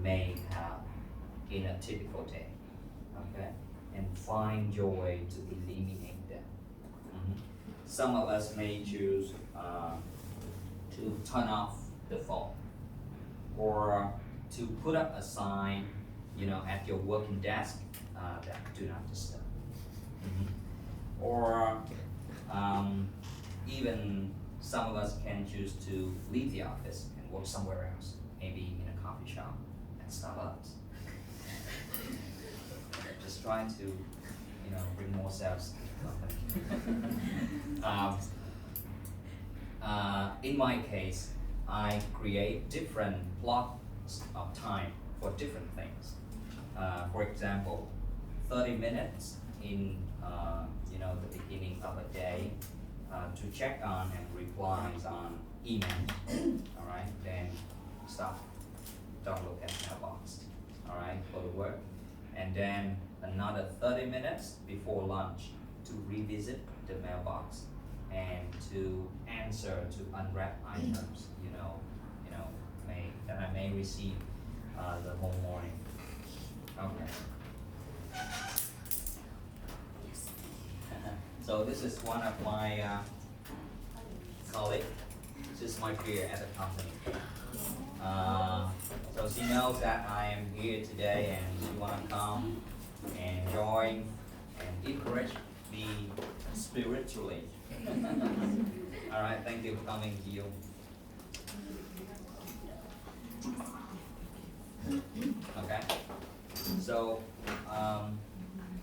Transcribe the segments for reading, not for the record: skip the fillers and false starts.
may have in a typical day, okay? And find your way to eliminate them. Mhm. Some of us may choose to turn off the phone or to put up a sign, at your working desk that do not disturb. Mhm. Or even some of us can choose to leave the office and work somewhere else, maybe in a coffee shop at Starbucks. Just trying to, bring more sales to the company. In my case, I create different blocks of time for different things. For example, 30 minutes in the beginning of a day to check on and replies on email. All right, then stop. Don't look at the mailbox. All right, go to work, and then another 30 minutes before lunch to revisit the mailbox and to answer to unwrap items. That I may receive the whole morning. Okay. So this is one of my colleagues. This is my peer at the company. So she knows that I am here today and she want to come and join and encourage me spiritually. All right, thank you for coming to you. Okay, so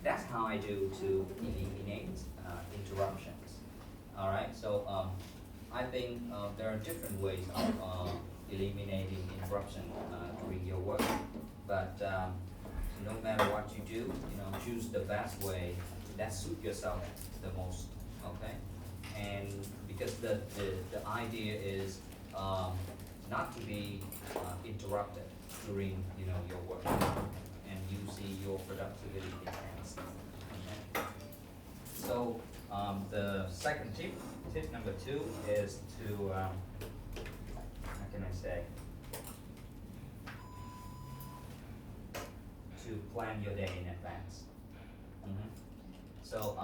that's how I do to eliminate interruptions. All right, so I think there are different ways of eliminating interruption during your work, but no matter what you do, choose the best way that suits yourself the most. Okay, and because the idea is not to be interrupted during your work, and you see your productivity enhanced. Okay. So the second tip number 2 is to how can I say, to plan your day in advance. Mhm. So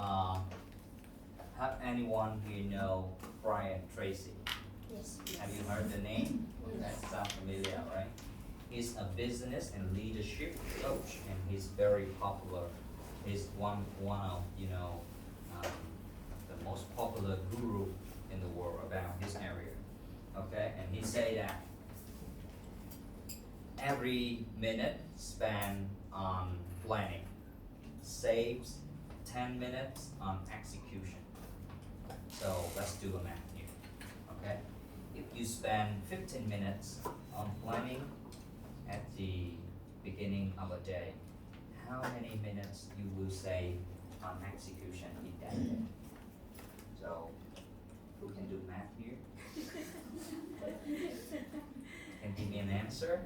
have anyone here know Brian Tracy? Yes. Have you heard the name? Yes. That sounds familiar, right? He's a business and leadership coach, and he's very popular. He's one of the most popular guru in the world about his area. Okay, and he say that every minute spent on planning saves 10 minutes on execution. So let's do a math here. Okay, if you spend 15 minutes on planning at the beginning of a day, how many minutes you will save on execution in that day? So who can do math here? Can give me an answer?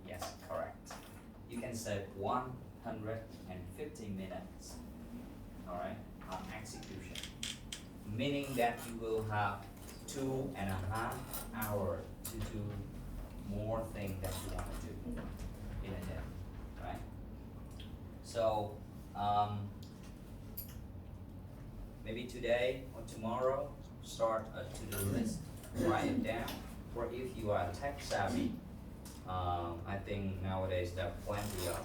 Yes, correct. You can save 150 minutes, all right, on execution, meaning that you will have 2.5 hours to do more things that you want to do in a day, right? So maybe today or tomorrow, start a to-do list, write it down. Or if you are tech savvy, I think nowadays there are plenty of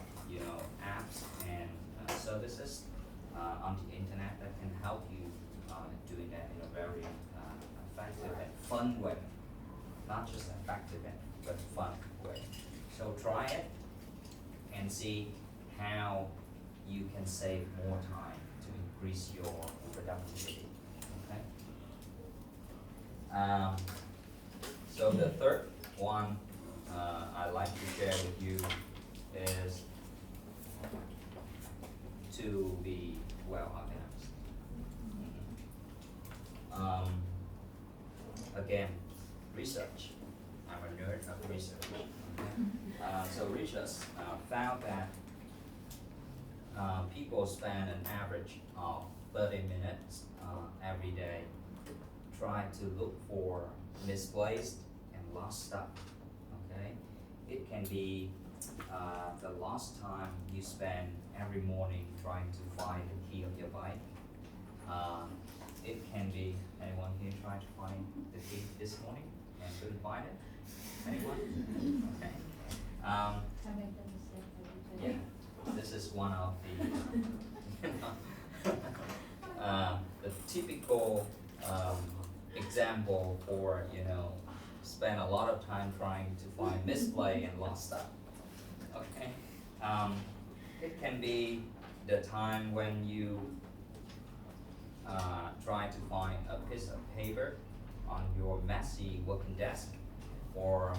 apps and services on the internet that can help you doing that in a very effective and fun way. Not just effective but fun way. So try it and see how you can save more time to increase your productivity. Okay. So the third one I'd like to share with you is to be well organized. Again, research. I'm a nerd of research. Okay? So research found that people spend an average of 30 minutes every day trying to look for misplaced and lost stuff. Okay, it can be the lost time you spend every morning trying to find the key of your bike. Uh, it can be anyone here trying to find the key this morning and couldn't find it. Anyone? Okay. I make that mistake every Yeah, day. this is one of the typical example for spend a lot of time trying to find misplay and lost stuff. Okay, it can be the time when you try to find a piece of paper on your messy working desk, or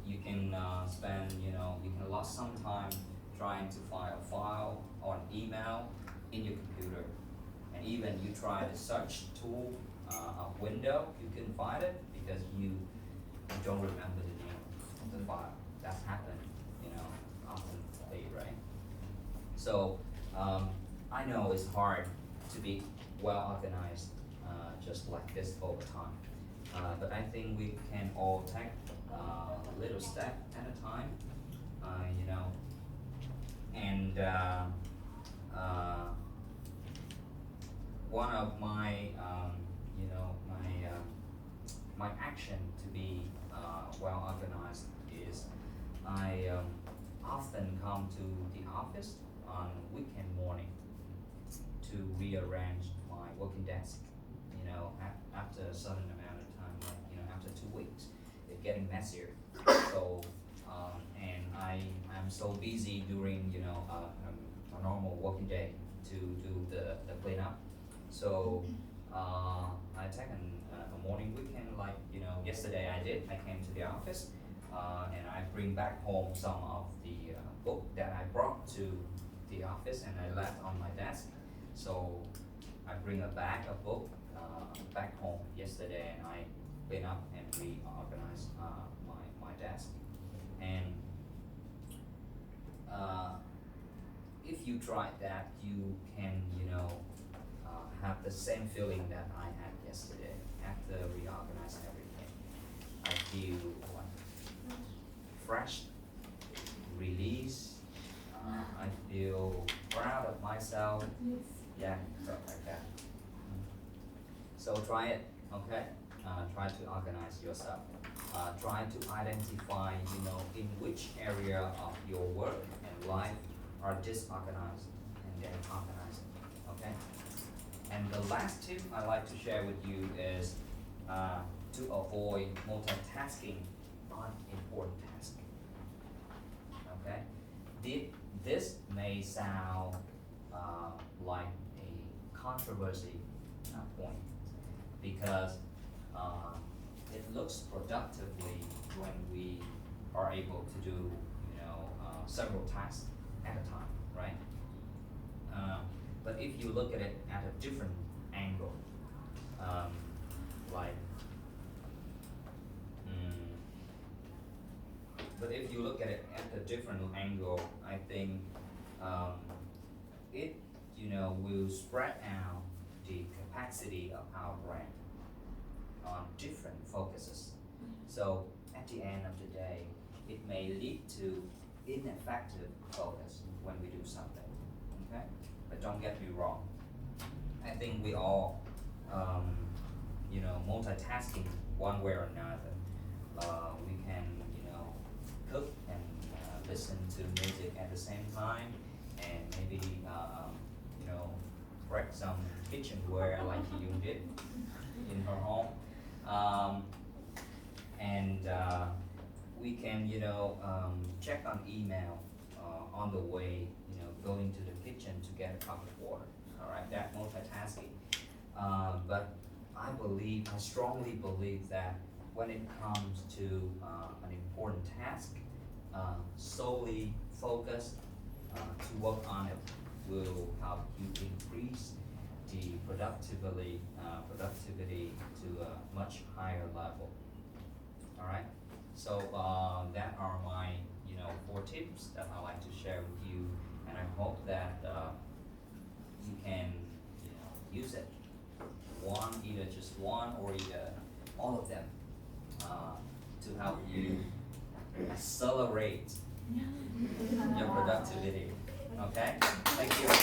you can spend, you can lost some time trying to find a file or an email in your computer, and even you try the search tool of window, you couldn't find it because you don't remember the name of the file. That's happened, often, right? So I know it's hard to be well organized just like this over time. But I think we can all take a little step at a time, and one of my, my action to be well organized is I often come to the office on weekend morning to rearrange my working desk. After a certain amount of time, like after 2 weeks, it's getting messier. So and I'm so busy during a normal working day to do the cleanup. So I take a morning weekend, like yesterday I came to the office and I bring back home some of the book that I brought to the office and I left on my desk. So I bring a bag of book back home yesterday and I clean up and reorganize my desk. And if you try that, you can have the same feeling that I had yesterday after reorganizing everything. I feel like fresh, release. I feel proud of myself. Yes. Yeah, stuff like that. So try it, okay? Try to organize yourself. Try to identify, in which area of your work and life are disorganized, and then organize it, okay? And the last tip I like to share with you is to avoid multitasking on important tasks. Okay, this may sound like a controversy point because it looks productively when we are able to do several tasks at a time, right? But if you look at it at a different angle, like but if you look at it at a different angle, I think it will spread out the capacity of our brain on different focuses. So at the end of the day, it may lead to ineffective focus when we do something. Okay, but don't get me wrong. I think we all multitasking one way or another. We can cook and listen to music at the same time, and maybe break some kitchenware like Yoon did in her home, and we can check on email on the way going to the kitchen to get a cup of water. All right, that multitasking. But I strongly believe that when it comes to an important task, solely focused to work on it will help you increase the productivity to a much higher level. All right. So that are my 4 tips that I like to share with you, and I hope that you can use it. Either just one or either all of them to help you accelerate your productivity. Okay? Thank you.